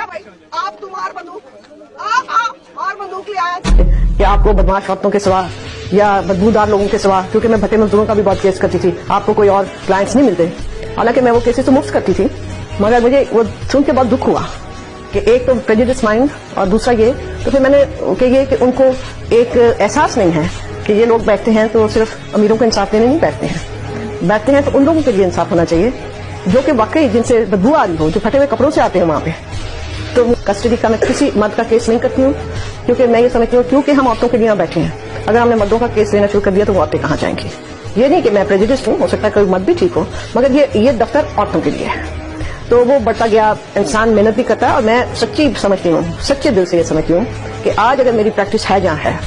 भाई, आप तुम और बंदूक ले आया कि आपको बदमाश औरतों के सिवा या बदबूदार लोगों के सिवा, क्योंकि मैं भट्टे मजदूरों का भी बहुत केस करती थी, आपको कोई और क्लाइंट्स नहीं मिलते। हालांकि मैं वो केसेस तो मुफ्त करती थी, मगर मुझे वो सुन के बहुत दुख हुआ कि एक तो प्रेजुडिस माइंड और दूसरा ये, तो फिर मैंने ये कि उनको एक एहसास नहीं है कि ये लोग बैठते हैं तो सिर्फ अमीरों को इंसाफ देने नहीं बैठते हैं तो उन लोगों के लिए इंसाफ होना चाहिए जो कि वाकई जिनसे बदबू आ रही हो, जो फटे हुए कपड़ों से आते हैं वहां पे। तो कस्टडी का मैं किसी मर्द का केस नहीं करती हूँ, क्योंकि मैं ये समझती हूँ क्योंकि हम औरतों के लिए यहाँ बैठे हैं। अगर हमने मर्दों का केस लेना शुरू कर दिया तो वो औरतें कहाँ जाएंगी। ये नहीं कि मैं प्रेजुडिस्ट हूँ, हो सकता है कोई मर्द भी ठीक हो, मगर ये दफ्तर औरतों के लिए है। तो वो बढ़ता गया, इंसान मेहनत भी करता है, और मैं सच्ची समझती हूँ, सच्चे दिल से ये समझती हूँ कि आज अगर मेरी प्रैक्टिस है जहाँ है,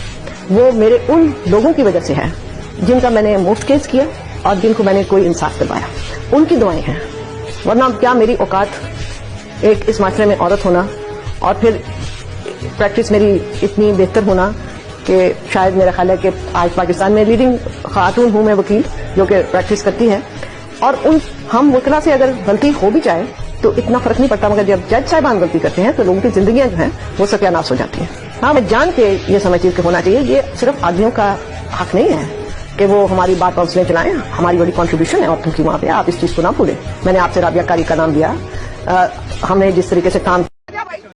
वो मेरे उन लोगों की वजह से है जिनका मैंने मुफ्त केस किया और जिनको मैंने कोई इंसाफ करवाया, उनकी दुआएं हैं। वरना क्या मेरी औकात एक इस माशरे में औरत होना और फिर प्रैक्टिस मेरी इतनी बेहतर होना कि शायद मेरा ख्याल है कि आज पाकिस्तान में लीडिंग खातून हूं मैं वकील जो कि प्रैक्टिस करती है, और उन हम वकला से अगर गलती हो भी जाए तो इतना फर्क नहीं पड़ता, मगर जब जज साहिबान गलती करते हैं तो लोगों की जिंदगियां जो हैं वो सत्यानाश हो जाती हैं। हाँ, मैं जान के ये समझती हूँ कि होना चाहिए, ये सिर्फ आदमियों का हक नहीं है कि वो हमारी बात काउंसलें चलाएं, हमारी बड़ी कंट्रीब्यूशन है औरतों की वहां पे, आप इस चीज को ना भूलें। मैंने आपसे राबिया कारी का नाम दिया, हमने जिस तरीके से काम